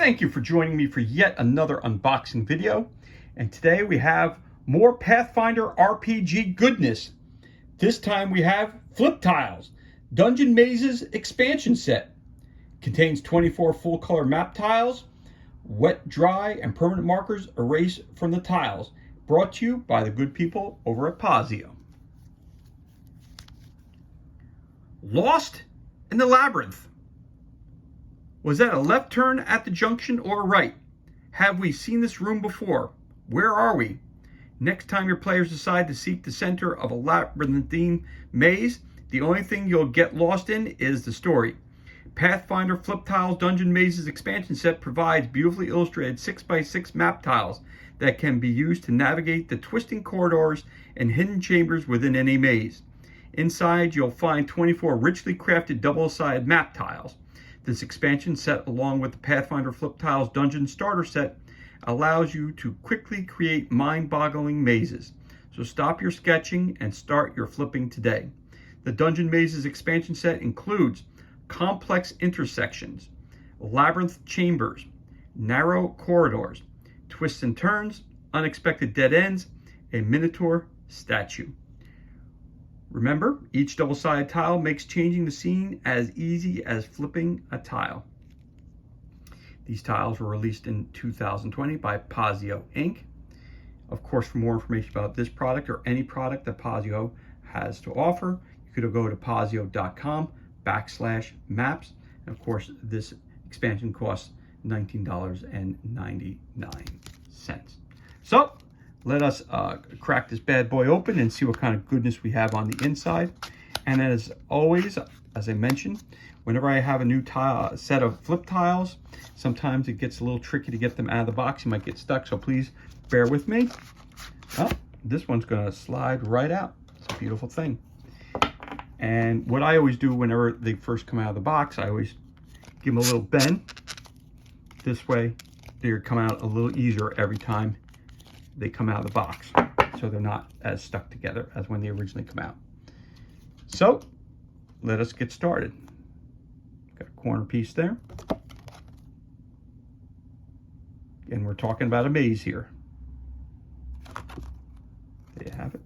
Thank you for joining me for yet another unboxing video. And today we have more Pathfinder RPG goodness. This time we have Flip Tiles, Dungeon Mazes expansion set. Contains 24 full color map tiles, wet, dry, and permanent markers erased from the tiles. Brought to you by the good people over at Pazio. Lost in the Labyrinth. Was that a left turn at the junction or a right? Have we seen this room before? Where are we? Next time your players decide to seek the center of a labyrinthine maze, the only thing you'll get lost in is the story. Pathfinder Flip Tiles Dungeon Mazes expansion set provides beautifully illustrated 6x6 map tiles that can be used to navigate the twisting corridors and hidden chambers within any maze. Inside, you'll find 24 richly crafted double-sided map tiles. This expansion set, along with the Pathfinder Flip Tiles Dungeon Starter Set, allows you to quickly create mind-boggling mazes. So stop your sketching and start your flipping today. The Dungeon Mazes expansion set includes complex intersections, labyrinth chambers, narrow corridors, twists and turns, unexpected dead ends, a minotaur statue. Remember, each double-sided tile makes changing the scene as easy as flipping a tile. These tiles were released in 2020 by Pazio Inc. Of course, for more information about this product or any product that Pazio has to offer, you could go to pazio.com/maps. And of course, this expansion costs $19.99. So, let us crack this bad boy open and see what kind of goodness we have on the inside. And as always, as I mentioned, whenever I have a new set of flip tiles, sometimes it gets a little tricky to get them out of the box. You might get stuck, so please bear with me. Oh, this one's going to slide right out. It's a beautiful thing. And what I always do whenever they first come out of the box, I always give them a little bend. This way, they come out a little easier every time they come out of the box, so they're not as stuck together as when they originally come out. So let us get started. Got a corner piece there, and we're talking about a maze here. There you have it.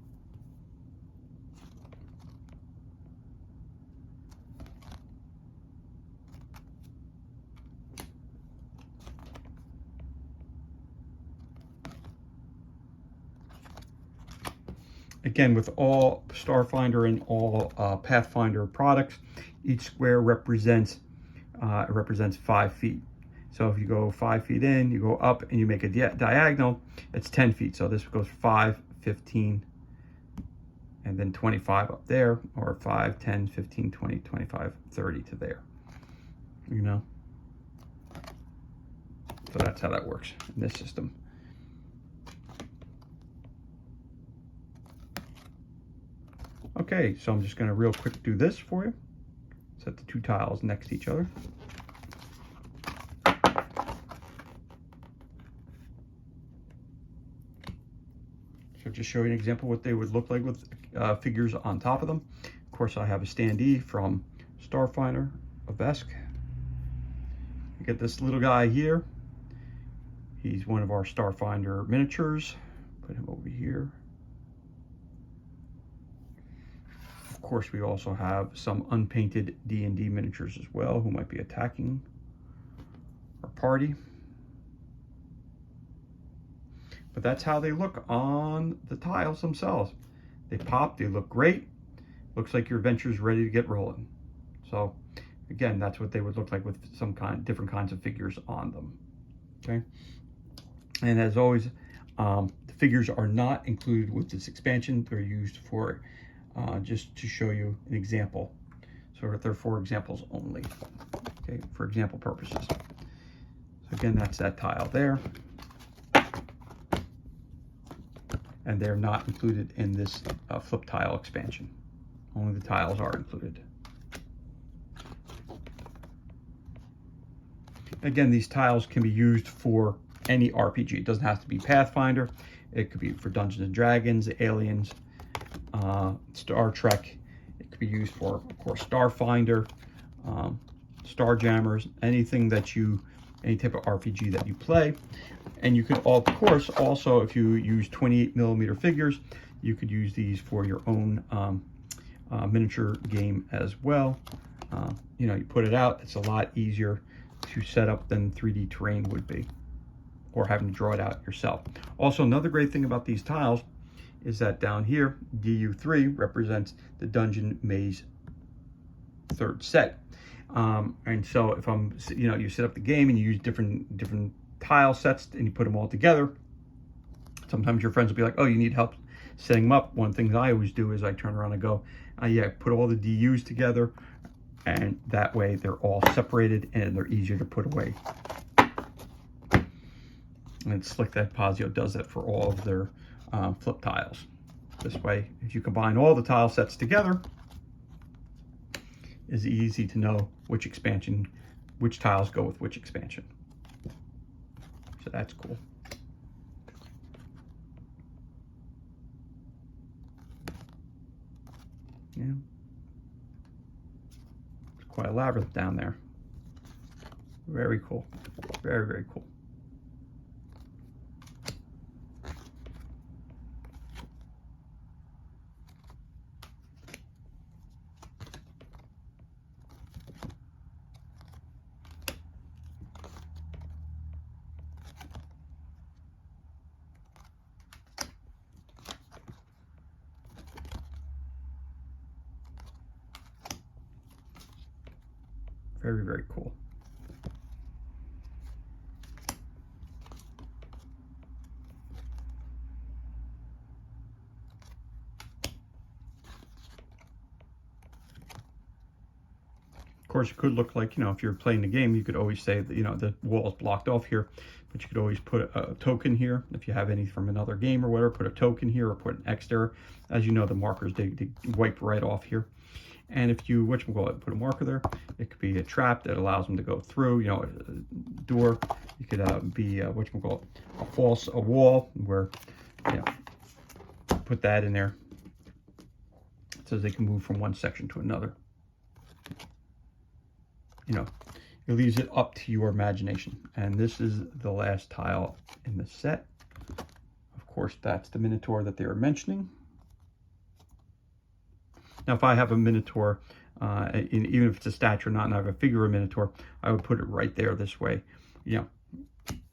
Again, with all Starfinder and all Pathfinder products, each square represents 5 feet. So if you go 5 feet in, you go up and you make a diagonal, it's 10 feet. So this goes 5, 15, and then 25 up there, or 5, 10, 15, 20, 25, 30 to there. You know? So that's how that works in this system. Okay, so I'm just going to real quick do this for you. Set the two tiles next to each other. So just show you an example what they would look like with figures on top of them. Of course, I have a standee from Starfinder, a Vesk. You get this little guy here. He's one of our Starfinder miniatures. Put him over here. Of course, we also have some unpainted D&D miniatures as well, who might be attacking our party. But that's how they look on the tiles themselves. They pop, they look great. Looks like your adventure's ready to get rolling. So, again, that's what they would look like with some different kinds of figures on them. Okay. And as always, the figures are not included with this expansion. They're used for just to show you an example. So they're for examples only, okay, for example purposes. So again, that's that tile there. And they're not included in this flip tile expansion. Only the tiles are included. Again, these tiles can be used for any RPG. It doesn't have to be Pathfinder. It could be for Dungeons and Dragons, Aliens, Star Trek. It could be used for, of course, Starfinder, Starjammers, anything that you any type of RPG that you play. And you could, of course, also, if you use 28mm figures, you could use these for your own miniature game as well. You know, you put it out, it's a lot easier to set up than 3D terrain would be, or having to draw it out yourself. Also, another great thing about these tiles is that down here, DU3 represents the Dungeon Maze third set. And so if you set up the game and you use different tile sets and you put them all together, sometimes your friends will be like, oh, you need help setting them up. One of the things I always do is I turn around and go, yeah, put all the DUs together, and that way they're all separated and they're easier to put away. And it's slick that Pazio does that for all of their flip tiles. This way, if you combine all the tile sets together, it's easy to know which tiles go with which expansion. So that's cool. Yeah. It's quite elaborate down there. Very cool. Very, very cool. Very, very cool. Of course, it could look like, if you're playing the game, you could always say that, the wall is blocked off here, but you could always put a token here. If you have any from another game or whatever, put a token here or put an X there. As you know, the markers, they wipe right off here. And if you, put a marker there, it could be a trap that allows them to go through, a door. You could be, a wall where, put that in there so they can move from one section to another. It leaves it up to your imagination. And this is the last tile in the set. Of course, that's the Minotaur that they were mentioning. Now, if I have a Minotaur, even if it's a statue or not, and I have a figure of a Minotaur, I would put it right there this way. It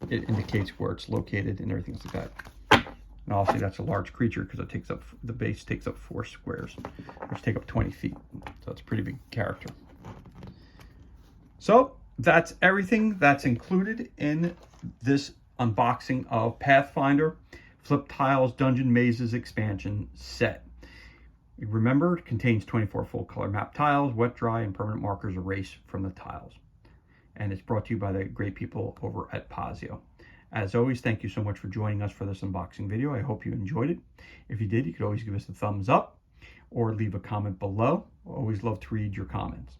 indicates where it's located and everything like that. And obviously, that's a large creature because the base takes up 4 squares, which take up 20 feet. So it's a pretty big character. So that's everything that's included in this unboxing of Pathfinder Flip Tiles Dungeon Mazes expansion set. Remember, it contains 24 full color map tiles, wet, dry, and permanent markers erased from the tiles. And it's brought to you by the great people over at Pazio. As always, thank you so much for joining us for this unboxing video. I hope you enjoyed it. If you did, you could always give us a thumbs up or leave a comment below. I always love to read your comments.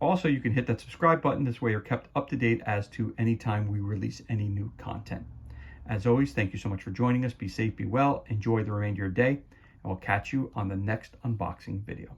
Also, you can hit that subscribe button. This way you're kept up to date as to any time we release any new content. As always, thank you so much for joining us. Be safe, be well, enjoy the remainder of your day, and we'll catch you on the next unboxing video.